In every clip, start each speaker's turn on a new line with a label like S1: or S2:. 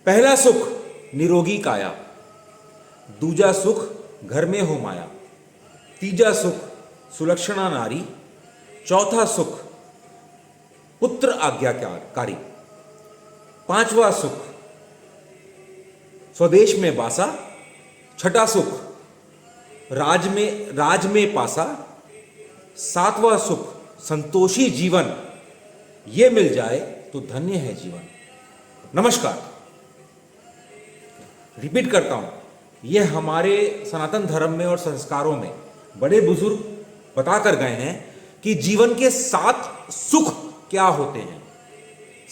S1: पहला सुख निरोगी काया, दूजा सुख घर में हो माया, तीजा सुख सुलक्षणा नारी, चौथा सुख पुत्र आज्ञाकारी, पांचवा सुख स्वदेश में बासा, छठा सुख राज में पासा, सातवां सुख संतोषी जीवन, ये मिल जाए तो धन्य है जीवन। नमस्कार, रिपीट करता हूं, यह हमारे सनातन धर्म में और संस्कारों में बड़े बुजुर्ग बता कर गए हैं कि जीवन के 7 सुख क्या होते हैं।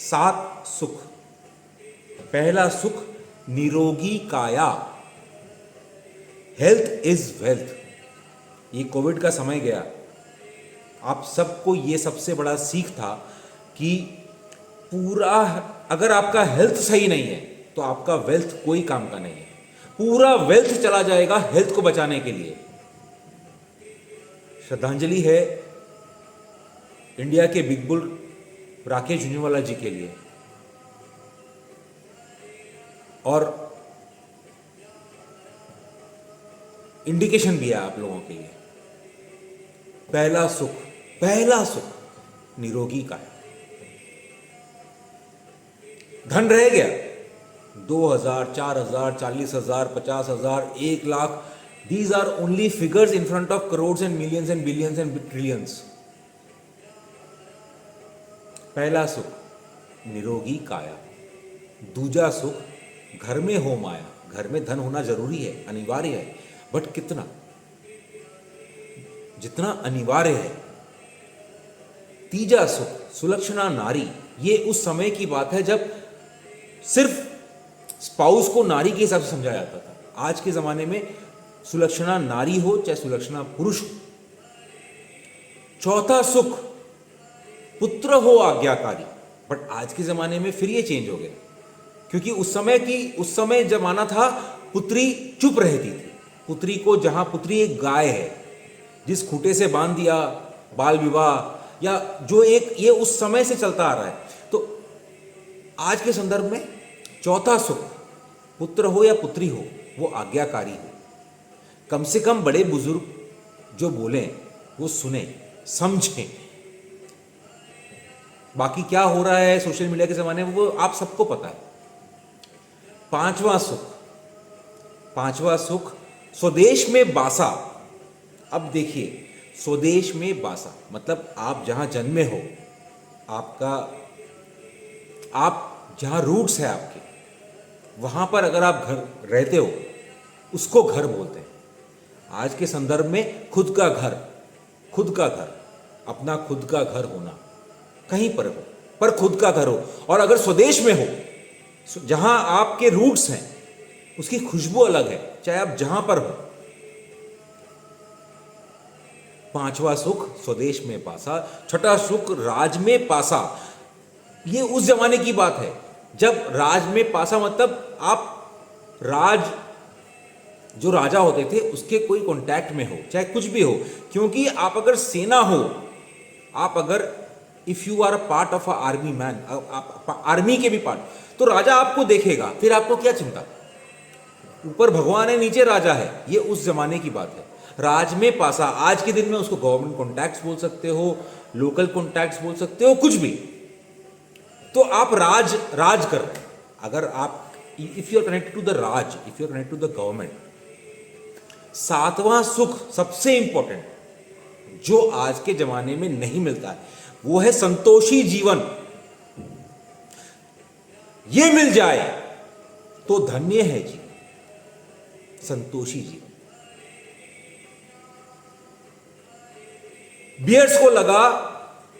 S1: 7 सुख। पहला सुख निरोगी काया, हेल्थ इज वेल्थ। ये कोविड का समय गया, आप सबको ये सबसे बड़ा सीख था कि पूरा अगर आपका हेल्थ सही नहीं है तो आपका वेल्थ कोई काम का नहीं है। पूरा वेल्थ चला जाएगा हेल्थ को बचाने के लिए। श्रद्धांजलि है इंडिया के बिग बुल राकेश झुंझुनवाला जी के लिए, और इंडिकेशन भी है आप लोगों के लिए। पहला सुख निरोगी काया। धन रह गया 2000, 4000, 40,000, 50,000, 1 lakh, these are only figures in front of crores and millions and billions and trillions. पहला सुख निरोगी काया, दूजा सुख घर में हो माया। घर में धन होना जरूरी है, अनिवार्य है, बट कितना? जितना अनिवार्य है। तीजा सुख सुलक्षणा नारी, ये उस समय की बात है जब सिर्फ स्पाउस को नारी के हिसाब से समझा जाता था। आज के जमाने में सुलक्षणा नारी हो चाहे सुलक्षणा पुरुष हो। चौथा सुख पुत्र हो आज्ञाकारी, बट आज के जमाने में फिर ये चेंज हो गया, क्योंकि उस समय जमाना था पुत्री चुप रहती थी। पुत्री को, जहां पुत्री एक गाय है जिस खूंटे से बांध दिया, बाल विवाह या जो एक ये उस समय से चलता आ रहा है। तो आज के संदर्भ में चौथा सुख पुत्र हो या पुत्री हो, वो आज्ञाकारी हो। कम से कम बड़े बुजुर्ग जो बोलें वो सुने, समझें। बाकी क्या हो रहा है सोशल मीडिया के जमाने में वो आप सबको पता है। पांचवा सुख स्वदेश में बासा। अब देखिए, स्वदेश में बासा मतलब आप जहां जन्मे हो, आप जहां रूट्स है आपके, वहां पर अगर आप घर रहते हो उसको घर बोलते हैं। आज के संदर्भ में खुद का घर, अपना खुद का घर होना, कहीं पर हो पर खुद का घर हो। और अगर स्वदेश में हो, जहां आपके रूट्स हैं, उसकी खुशबू अलग है, चाहे आप जहां पर हो। पांचवा सुख स्वदेश में पासा, छठा सुख राज में पासा। ये उस जमाने की बात है जब राज में पासा मतलब आप जो राजा होते थे उसके कोई कांटेक्ट में हो, चाहे कुछ भी हो। क्योंकि आप अगर सेना हो, आप अगर if you are a part of a army man, आप आर्मी के भी पार्ट, तो राजा आपको देखेगा, फिर आपको क्या चिंता? ऊपर भगवान है, नीचे राजा है। ये उस जमाने की बात है। राज में पासा, आज के दिन में उसको गवर्नमेंट कॉन्टैक्ट्स बोल सकते हो, लोकल कॉन्टैक्ट्स बोल सकते हो, कुछ भी। तो आप राज कर रहे हैं। अगर आप if you are connected to the Raj, if you are connected to the government. सातवां सुख सबसे इंपॉर्टेंट, जो आज के जमाने में नहीं मिलता है, वो है संतोषी जीवन। ये मिल जाए तो धन्य है जीवन, संतोषी जीवन। बियर्स को लगा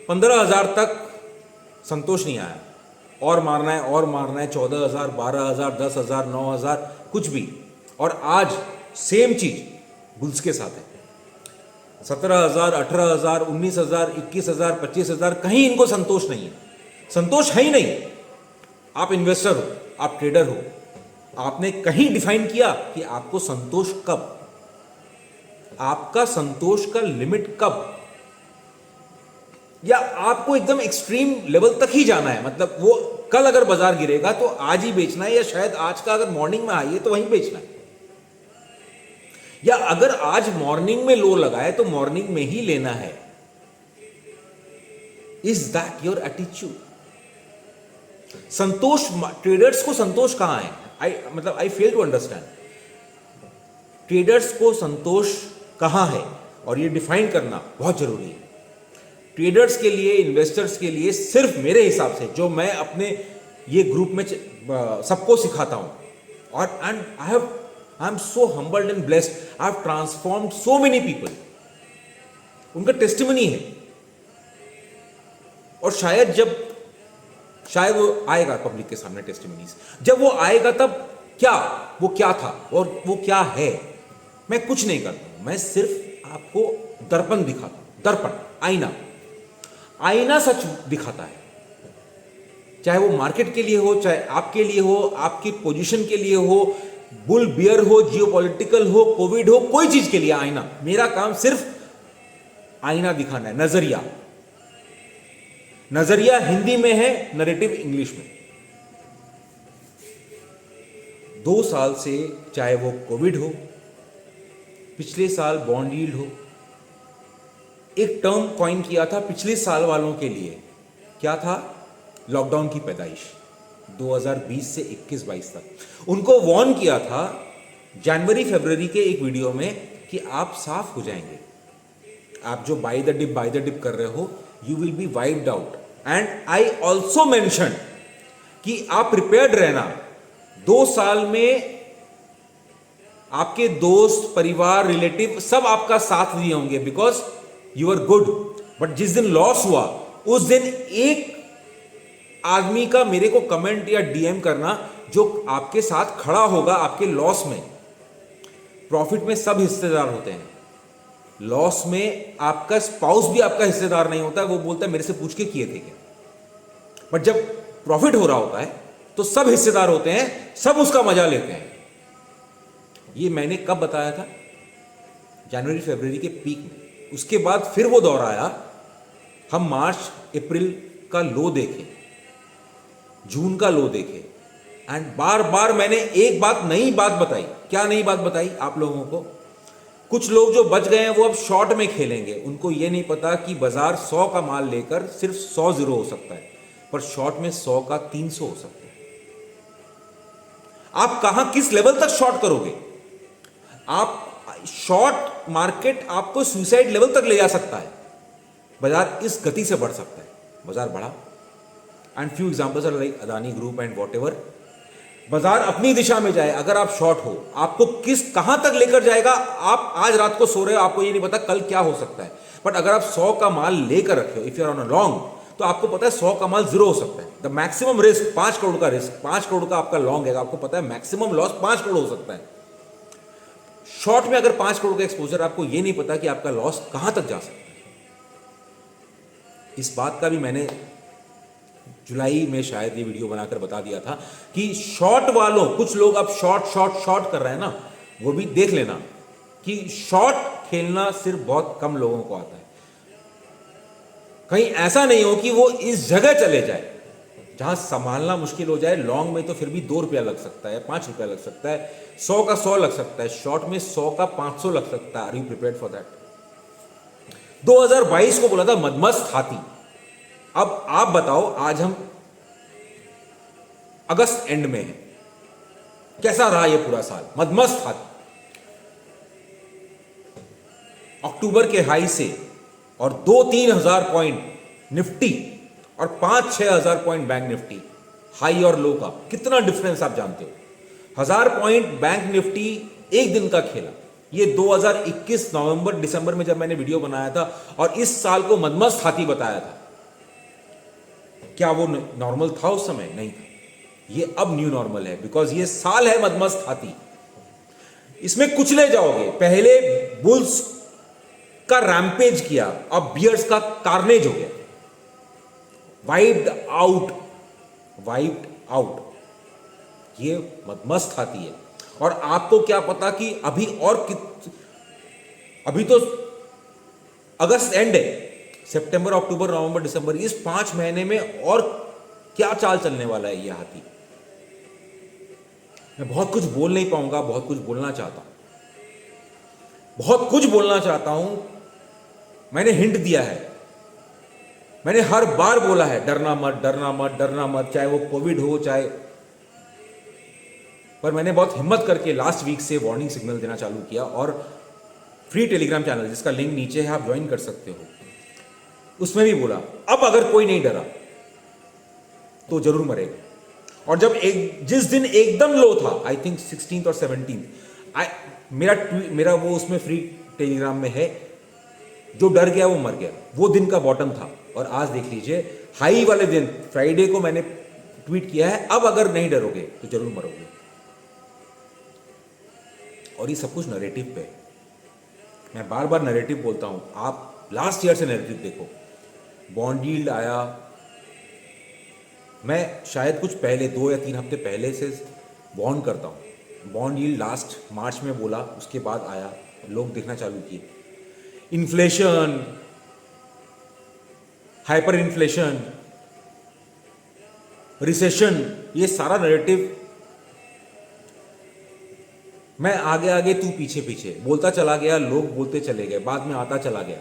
S1: 15,000 तक, संतोष नहीं आया, और मारना है 14,000, 12,000, 10,000, 9,000, कुछ भी। और आज सेम चीज बुल्स के साथ है। 17,000, 18,000, 19,000, 21,000, 25,000, कहीं इनको संतोष नहीं है। संतोष है ही नहीं। आप इन्वेस्टर हो, आप ट्रेडर हो, आपने कहीं डिफाइन किया कि आपको संतोष कब, आपका संतोष का लिमिट कब, या आपको एकदम एक्सट्रीम लेवल तक ही जाना है, मतलब वो कल अगर बाजार गिरेगा तो आज ही बेचना है, या शायद आज का अगर मॉर्निंग में आई है तो वहीं बेचना है, या अगर आज मॉर्निंग में लो लगा है तो मॉर्निंग में ही लेना है। Is that your attitude? Santosh, traders को संतोष कहां है? आई फेल टू अंडरस्टैंड। ट्रेडर्स को संतोष कहां है, और ये डिफाइन करना बहुत जरूरी है। ट्रेडर्स के लिए, इन्वेस्टर्स के लिए, सिर्फ मेरे हिसाब से जो मैं अपने ये ग्रुप में सबको सिखाता हूं, और I am so humbled and blessed, I have transformed so many people. उनका टेस्टिमनी है, और शायद वो आएगा पब्लिक के सामने टेस्टिमनीज, जब वो आएगा तब वो क्या था और वो क्या है। मैं कुछ नहीं करता हूं, मैं सिर्फ आपको दर्पण दिखाता हूं। दर्पण, आईना सच दिखाता है, चाहे वो मार्केट के लिए हो, चाहे आपके लिए हो, आपकी पोजीशन के लिए हो, बुल बियर हो, जियोपॉलिटिकल हो, कोविड हो, कोई चीज के लिए आईना। मेरा काम सिर्फ आईना दिखाना है। नजरिया हिंदी में है, नरेटिव इंग्लिश में। 2 साल से, चाहे वो कोविड हो, पिछले साल बॉन्ड यील्ड हो, एक टर्म कॉइन किया था पिछले साल वालों के लिए। क्या था? लॉकडाउन की पैदाइश 2020 से 21-22 तक। उनको वार्न किया था जनवरी फरवरी के एक वीडियो में कि आप साफ हो जाएंगे, आप जो बाय द डिप कर रहे हो, you will be wiped out. And I also mention कि आप प्रिपेयर्ड रहना। 2 साल में आपके दोस्त, परिवार, रिलेटिव सब आपका साथ दिए होंगे, because you are good. But जिस दिन लॉस हुआ, उस दिन एक आदमी का मेरे को कमेंट या डीएम करना जो आपके साथ खड़ा होगा आपके लॉस में। प्रॉफिट में सब हिस्सेदार होते हैं, लॉस में आपका स्पाउस भी आपका हिस्सेदार नहीं होता। वो बोलता है मेरे से पूछ के किए थे क्या। बट जब प्रॉफिट हो रहा होता है तो सब हिस्सेदार होते हैं, सब उसका मजा लेते हैं। ये मैंने कब बताया था? जनवरी फरवरी के पीक में। उसके बाद फिर वो दौर आया, हम मार्च अप्रैल का लो देखे, जून का लो देखे, एंड बार बार मैंने एक नई बात बताई। क्या नई बात बताई आप लोगों को? कुछ लोग जो बच गए हैं वो अब शॉर्ट में खेलेंगे। उनको ये नहीं पता कि बाजार 100 का माल लेकर सिर्फ 100 जीरो हो सकता है, पर शॉर्ट में 100 का 300 हो सकता है। आप कहां, किस लेवल तक शॉर्ट करोगे? आप शॉर्ट मार्केट आपको सुसाइड लेवल तक ले जा सकता है। बाजार इस गति से बढ़ सकता है। बाजार बढ़ा, and few examples are like Adani group and whatever. बाजार अपनी दिशा में जाए, अगर आप शॉर्ट हो, आपको कहां तक लेकर जाएगा? आप आज रात को सो रहे हो, आपको ये नहीं पता कल क्या हो सकता है। बट अगर आप 100 का माल लेकर रखे हो, if you are on a long, तो आपको पता है 100 का माल जीरो हो सकता है। द मैक्सिमम रिस्क 5 करोड़ का रिस्क, 5 करोड़ का आपका लॉन्ग है, आपको पता है मैक्सिमम लॉस 5 करोड़ हो सकता है। शॉर्ट में अगर 5 करोड़ का एक्सपोजर, आपको यह नहीं पता कि आपका लॉस कहां तक जा सकता है। इस बात का भी मैंने जुलाई में शायद ये वीडियो बनाकर बता दिया था कि शॉर्ट वालों, कुछ लोग अब शॉर्ट कर रहे हैं ना, वो भी देख लेना कि शॉर्ट खेलना सिर्फ बहुत कम लोगों को आता है। कहीं ऐसा नहीं हो कि वो इस जगह चले जाए जहां संभालना मुश्किल हो जाए। लॉन्ग में तो फिर भी 2 रुपया लग सकता है, 5 रुपया लग सकता है, 100 का 100 लग सकता है। शॉर्ट में 100 का 500 लग सकता है। Are you prepared for that? 2022 को बोला था मदमस्त हाथी। अब आप बताओ, आज हम अगस्त एंड में हैं, कैसा रहा ये पूरा साल? मदमस्त हाथी। अक्टूबर के हाई से और 2-3 हजार पॉइंट निफ्टी और 5-6 हजार पॉइंट बैंक निफ्टी, हाई और लो का कितना डिफरेंस आप जानते हो। 1000 पॉइंट बैंक निफ्टी एक दिन का खेला। ये 2021 नवंबर दिसंबर में जब मैंने वीडियो बनाया था और इस साल को मदमस्त हाथी बताया था, क्या वो नॉर्मल था उस समय? नहीं था। ये अब न्यू नॉर्मल है, बिकॉज ये साल है मदमस्त हाथी। इसमें कुचले जाओगे। पहले बुल्स का रैम्पेज किया, अब बियर्स का कार्नेज हो गया। Wiped out. ये मदमस्त हाथी है। और आपको क्या पता कि अभी तो अगस्त एंड है, सितंबर, अक्टूबर, नवंबर, दिसंबर, इस 5 महीने में और क्या चाल चलने वाला है ये हाथी। मैं बहुत कुछ बोल नहीं पाऊंगा, बहुत कुछ बोलना चाहता हूं, बहुत कुछ बोलना चाहता हूं। मैंने हिंट दिया है, मैंने हर बार बोला है डरना मत, डरना मत, डरना मत, चाहे वो कोविड हो चाहे, पर मैंने बहुत हिम्मत करके लास्ट वीक से वार्निंग सिग्नल देना चालू किया। और फ्री टेलीग्राम चैनल जिसका लिंक नीचे है, आप ज्वाइन कर सकते हो, उसमें भी बोला अब अगर कोई नहीं डरा तो जरूर मरेगा। और जब जिस दिन एकदम लो था, आई थिंक 16 और 17, मेरा वो उसमें फ्री टेलीग्राम में है, जो डर गया वो मर गया, वो दिन का बॉटम था। और आज देख लीजिए हाई वाले दिन फ्राइडे को मैंने ट्वीट किया है, अब अगर नहीं डरोगे तो जरूर मरोगे। और ये सब कुछ नैरेटिव पे, मैं बार बार नैरेटिव बोलता हूं, आप लास्ट ईयर से नैरेटिव देखो। बॉन्ड यील्ड आया, मैं शायद कुछ पहले 2 या 3 हफ्ते पहले से वार्न करता हूं। बॉन्ड यील्ड लास्ट मार्च में बोला, उसके बाद आया, लोग देखना चालू किए। इन्फ्लेशन, हाइपर इन्फ्लेशन, रिसेशन, ये सारा नैरेटिव मैं आगे आगे तू पीछे पीछे बोलता चला गया, लोग बोलते चले गए, बाद में आता चला गया।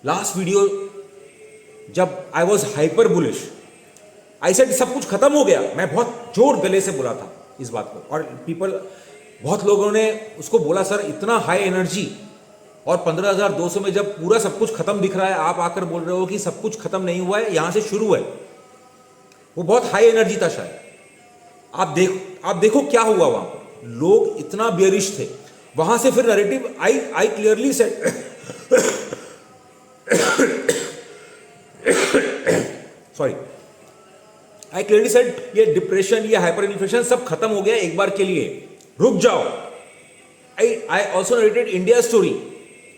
S1: लास्ट वीडियो जब I was hyper bullish, I said सब कुछ खत्म हो गया, मैं बहुत जोर गले से बोला था इस बात को। और बहुत लोगों ने उसको बोला सर इतना हाई एनर्जी, और 15,200 में जब पूरा सब कुछ खत्म दिख रहा है, आप आकर बोल रहे हो कि सब कुछ खत्म नहीं हुआ है, यहां से शुरू है। वो बहुत हाई एनर्जी था शायद। आप देखो क्या हुआ वहां पर, लोग इतना बेरिश थे। वहां से फिर narrative I clearly said sorry, I clearly said ये डिप्रेशन, ये हाइपर इन्फ्लेशन सब खत्म हो गया एक बार के लिए, रुक जाओ। I also narrated India story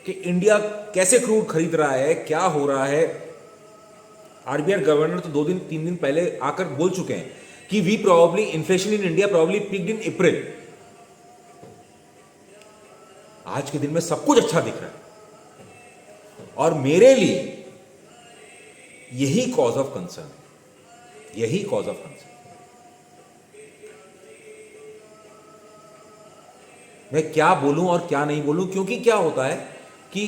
S1: कि इंडिया कैसे क्रूड खरीद रहा है, क्या हो रहा है। आरबीआई गवर्नर तो 2-3 दिन पहले आकर बोल चुके हैं कि we probably inflation in India probably peaked in April. आज के दिन में सब कुछ अच्छा दिख रहा है, और मेरे लिए यही कॉज ऑफ कंसर्न, यही कॉज ऑफ कंसर्न। मैं क्या बोलूं और क्या नहीं बोलूं, क्योंकि क्या होता है कि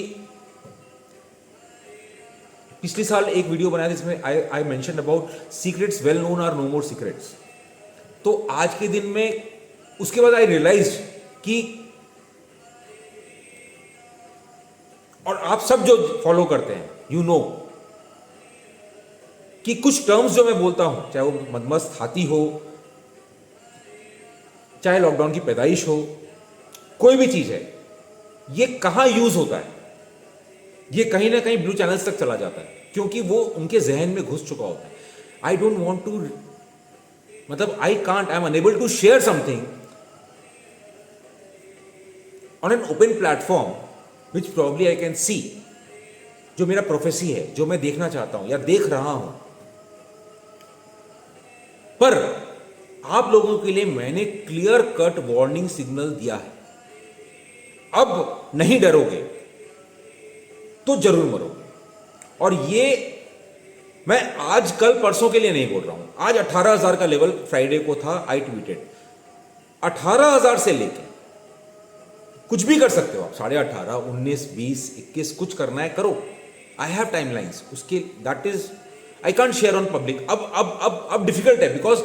S1: पिछले साल एक वीडियो बनाया जिसमें I mention about secrets well known are no more secrets. तो आज के दिन में उसके बाद आई रियलाइज कि, और आप सब जो फॉलो करते हैं यू नो कि कुछ टर्म्स जो मैं बोलता हूं, चाहे वो मदमस्त हाथी हो, चाहे लॉकडाउन की पैदाइश हो, कोई भी चीज है, ये कहां यूज होता है, ये कहीं ना कहीं ब्लू चैनल्स तक चला जाता है, क्योंकि वो उनके जहन में घुस चुका होता है। आई डोंट वॉन्ट टू, मतलब I am unable to share something on an open platform which probably I can see, जो मेरा प्रोफेसी है, जो मैं देखना चाहता हूं या देख रहा हूं। पर आप लोगों के लिए मैंने क्लियर कट वार्निंग सिग्नल दिया है, अब नहीं डरोगे तो जरूर मरोगे। और ये मैं आज कल परसों के लिए नहीं बोल रहा हूं। आज 18,000 का लेवल फ्राइडे को था, आई ट्वीटेड 18,000 से लेके कुछ भी कर सकते हो आप, 18,500, 19, 20, 21, कुछ करना है करो। आई हैव टाइमलाइंस उसके, that is I can't share on public. अब डिफिकल्ट है, बिकॉज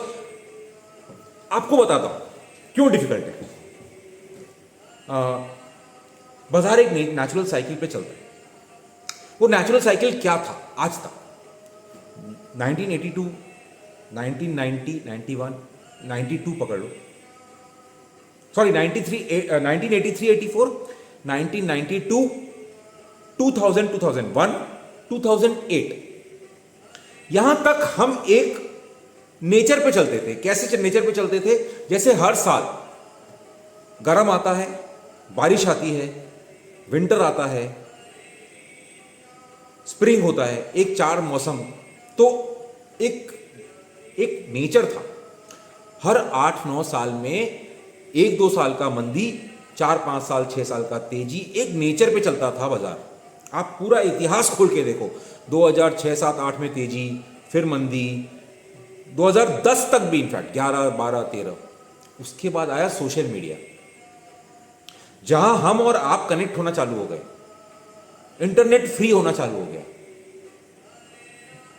S1: आपको बताता हूं क्यों डिफिकल्ट है। बाजार एक नेचुरल साइकिल पे चलता है। वो नेचुरल साइकिल क्या था आज तक? 1982, 1990, 91, 92 पकड़ लो, सॉरी 1983, 84, 1992, 2000, 2001, 2008, यहां तक हम एक नेचर पे चलते थे। कैसे नेचर पे चलते थे? जैसे हर साल गर्म आता है, बारिश आती है, विंटर आता है, स्प्रिंग होता है, एक 4 मौसम। तो एक नेचर था। हर 8-9 साल में 1-2 साल का मंदी, 4-5 साल 6 साल का तेजी, एक नेचर पे चलता था बाजार। आप पूरा इतिहास खोल के देखो, 2006, 7, 8 में तेजी, फिर मंदी, 2010 तक भी, इनफैक्ट 11, 12, 13, उसके बाद आया सोशल मीडिया, जहां हम और आप कनेक्ट होना चालू हो गए, इंटरनेट फ्री होना चालू हो गया,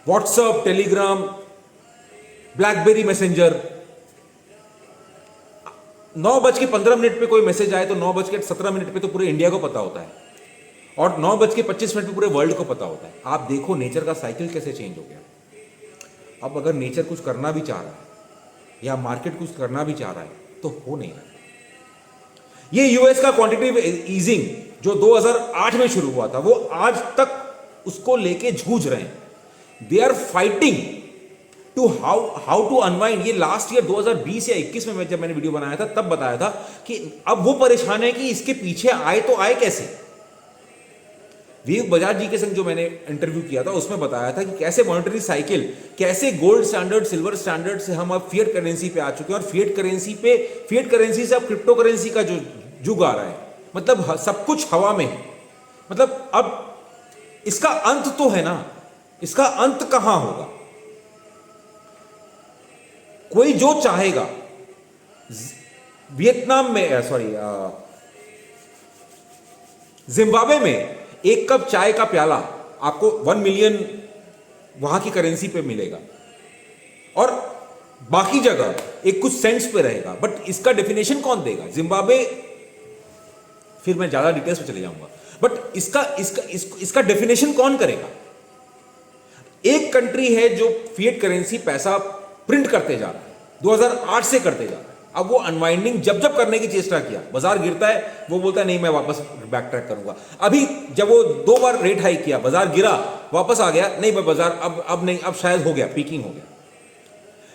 S1: व्हाट्सएप, टेलीग्राम, ब्लैकबेरी मैसेंजर, 9:15 पे कोई मैसेज आए तो 9:17 पे तो पूरे इंडिया को पता होता है, और 9:25 पे पूरे वर्ल्ड को पता होता है। आप देखो नेचर का साइकिल कैसे चेंज हो गया। अब अगर नेचर कुछ करना भी चाह रहा है या मार्केट कुछ करना भी चाह रहा है तो हो नहीं रहा। ये यूएस का क्वांटिटेटिव ईजिंग जो 2008 में शुरू हुआ था, वो आज तक उसको लेके जूझ रहे हैं। They are fighting to how to unwind. ये लास्ट ईयर 2020 या 21 में जब मैंने वीडियो बनाया था तब बताया था कि अब वो परेशान है कि इसके पीछे आए तो आए कैसे। विवेक बजाज जी के संग जो मैंने इंटरव्यू किया था उसमें बताया था कि कैसे मॉनेटरी साइकिल, कैसे गोल्ड स्टैंडर्ड, सिल्वर स्टैंडर्ड से हम अब फिएट करेंसी पे आ चुके हैं, और फिएट करेंसी से अब क्रिप्टो करेंसी का जो युग आ रहा है, मतलब सब कुछ हवा में है। मतलब अब इसका अंत तो है ना, इसका अंत कहां होगा। कोई जो चाहेगा, वियतनाम में, सॉरी, जिम्बाब्वे में एक कप चाय का प्याला आपको 1 मिलियन वहां की करेंसी पे मिलेगा, और बाकी जगह एक कुछ सेंट्स पे रहेगा। बट इसका डेफिनेशन कौन देगा? जिम्बाब्वे, फिर मैं ज्यादा डिटेल्स में चले जाऊंगा, बट इसका डेफिनेशन कौन करेगा? एक कंट्री है जो फिएट करेंसी पैसा प्रिंट करते जा रहा है, 2008 से करते जा रहा है। अब वो अनवाइंडिंग जब जब करने की चेष्टा किया, बाजार गिरता है, वो बोलता है नहीं मैं वापस बैक ट्रैक करूंगा। अभी जब वो 2 बार रेट हाइक किया, बाजार गिरा, वापस आ गया, नहीं मैं बाजार अब नहीं, अब शायद हो गया, पीकिंग हो गया।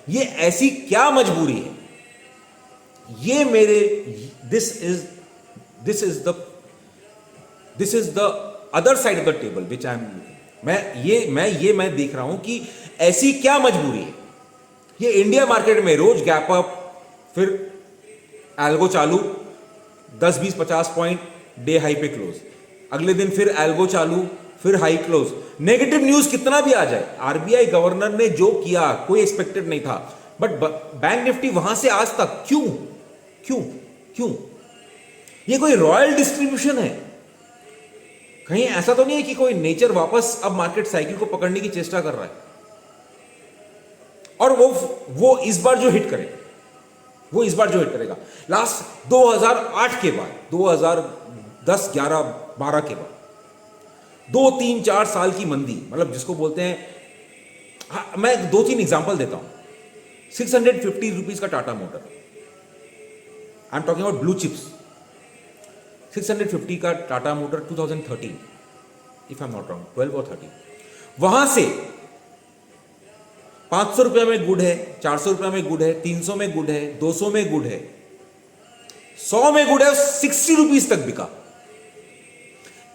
S1: ये ऐसी क्या मजबूरी है? ये मेरे this is the other side of the table which I am, मैं देख रहा हूं कि ऐसी क्या मजबूरी है। ये इंडिया मार्केट में रोज गैप अप, फिर एल्गो चालू, 10, 20, 50 पॉइंट डे हाई पे क्लोज, अगले दिन फिर एल्गो चालू, फिर हाई क्लोज। नेगेटिव न्यूज कितना भी आ जाए, आरबीआई गवर्नर ने जो किया कोई एक्सपेक्टेड नहीं था, बट बैंक निफ्टी वहां से आज तक क्यों क्यों क्यों? ये कोई रॉयल डिस्ट्रीब्यूशन है? कहीं ऐसा तो नहीं है कि कोई नेचर वापस अब मार्केट साइकिल को पकड़ने की चेष्टा कर रहा है, और वो इस बार जो हिट करेगा, वो इस बार जो हिट करेगा। लास्ट 2008 के बाद, 2010, 11, 12 के बाद 2, 3, 4 साल की मंदी, मतलब जिसको बोलते हैं, मैं 2-3 एग्जांपल देता हूं। 650 रुपीज का Tata motor, I am talking about blue chips. 650 का Tata motor 2013, if I am not wrong, 12 और 13, वहां से 500 रुपया में गुड है, 400 रुपया में गुड है, 300 में गुड है, 200 में गुड है, 100 में गुड है, 60 रुपीज तक बिका।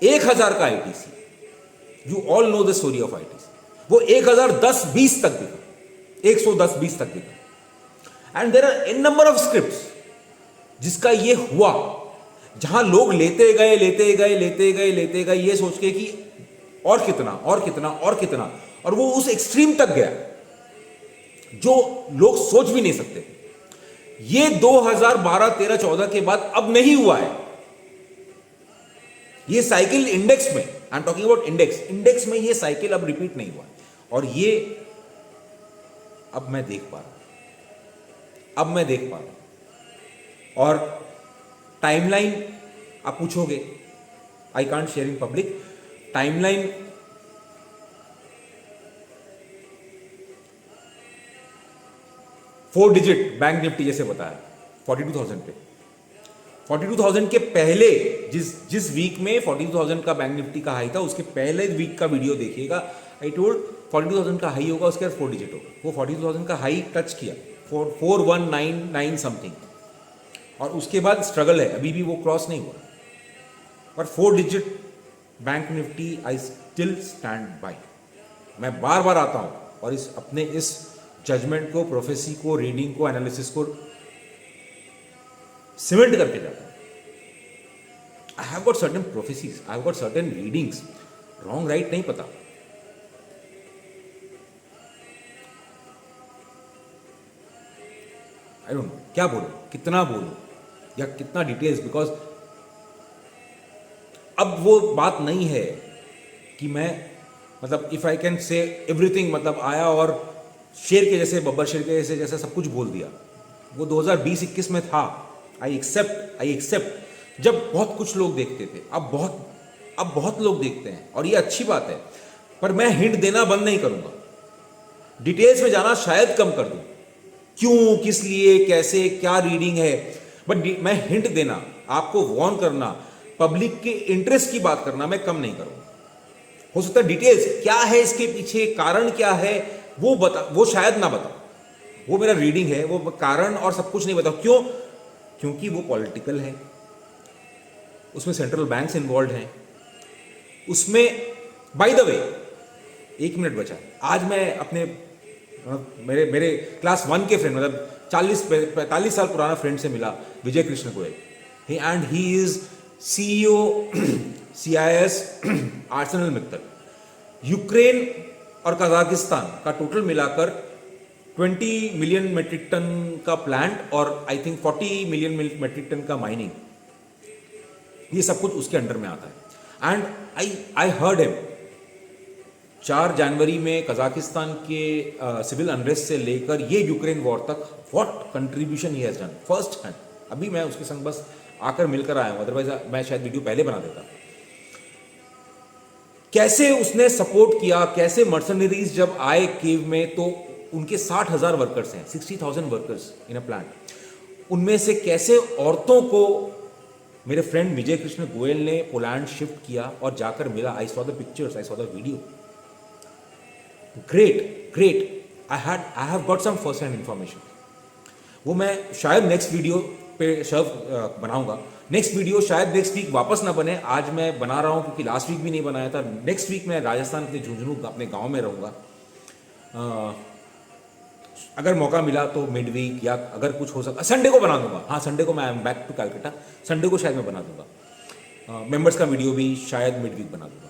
S1: 1000 का ITC, you all know the story of ITC, वो 1010-20 तक बिका, 110-20 तक बिका। And there are an number of scripts जिसका ये हुआ, जहां लोग लेते गए ये सोच के कि और कितना और कितना और कितना, और वो उस एक्सट्रीम तक गया जो लोग सोच भी नहीं सकते। ये 2012, 13, 14 के बाद अब नहीं हुआ है। ये साइकिल इंडेक्स में, I am talking about index में ये साइकिल अब रिपीट नहीं हुआ है, और ये अब मैं देख पा रहा हूं। और टाइमलाइन आप पूछोगे, I can't share in public. Timeline four digit bank Nifty जैसे बताया 42,000 पे, 42,000 के पहले जिस वीक में 42,000 का बैंक निफ्टी का हाई था, उसके पहले वीक का वीडियो देखिएगा। आई टोल्ड 42,000 का हाई होगा, उसके बाद 4 डिजिट होगा। वो 42,000 का हाई टच किया, 4199 समथिंग, और उसके बाद स्ट्रगल है, अभी भी वो क्रॉस नहीं हुआ। पर 4 digit bank Nifty I still stand by. मैं बार बार आता हूं और इस जजमेंट को, प्रोफेसी को, रीडिंग को, एनालिसिस को सीमेंट करके जाता हूं। आई have got certain prophecies, I have got certain readings, wrong right नहीं पता। आई डोंट नो क्या बोलूं, कितना बोलूं या कितना डिटेल्स, बिकॉज अब वो बात नहीं है कि मैं मतलब if I can say everything, मतलब आया और शेर के जैसे, बब्बर शेर के जैसे जैसा सब कुछ बोल दिया। वो 2020-21 में था। आई एक्सेप्ट जब बहुत कुछ लोग देखते थे, अब बहुत लोग देखते हैं और ये अच्छी बात है, पर मैं हिंट देना बंद नहीं करूंगा, डिटेल्स में जाना शायद कम कर दूं, क्यों, किस लिए, कैसे, क्या रीडिंग है, बट मैं हिंट देना, आपको वार्न करना, पब्लिक के इंटरेस्ट की बात करना मैं कम नहीं करूंगा। हो सकता है डिटेल्स क्या है इसके पीछे, कारण क्या है, वो शायद ना बताओ, वो मेरा रीडिंग है, वो कारण और सब कुछ नहीं बताओ। क्यों? क्योंकि वो पॉलिटिकल है, उसमें सेंट्रल बैंक्स इन्वॉल्व हैं, उसमें बाय द वे 1 मिनट बचा, आज मैं अपने मेरे क्लास 1 के फ्रेंड, मतलब 40-45 साल पुराना फ्रेंड से मिला, Vijay Krishna Goyal, and he is CEO CIS Arcelor Mittal. Ukraine और कजाकिस्तान का टोटल मिलाकर 20 मिलियन मेट्रिक टन का प्लांट और I think 40 million metric ton का माइनिंग, ये सब कुछ उसके अंडर में आता है। एंड आई हर्ड हिम 4 जनवरी में कजाकिस्तान के सिविल अनरेस्ट से लेकर ये यूक्रेन वॉर तक what contribution he has done first hand. अभी मैं उसके संग बस आकर मिलकर आया हूं, अदरवाइज मैं शायद वीडियो पहले बना देता। कैसे उसने सपोर्ट किया, कैसे मर्सनरीज जब आए केव में तो उनके 60,000 वर्कर्स हैं, 60,000 वर्कर्स इन अ प्लांट, उनमें से कैसे औरतों को मेरे फ्रेंड विजय कृष्ण गोयल ने पोलैंड शिफ्ट किया और जाकर मिला। I saw the pictures, I saw the video, great. I have got some first hand information. वो मैं शायद नेक्स्ट वीडियो पे बनाऊंगा। नेक्स्ट वीडियो शायद नेक्स्ट वीक वापस ना बने, आज मैं बना रहा हूं क्योंकि लास्ट वीक भी नहीं बनाया था। नेक्स्ट वीक मैं राजस्थान के झुंझुनू अपने गांव में रहूंगा। अगर मौका मिला तो मिड वीक, या अगर कुछ हो सकता संडे को बना दूंगा। हाँ, संडे को मैं I am back to Calcutta, Sunday को शायद मैं बना दूंगा। मेंबर्स का वीडियो भी शायद मिड वीक बना दूंगा।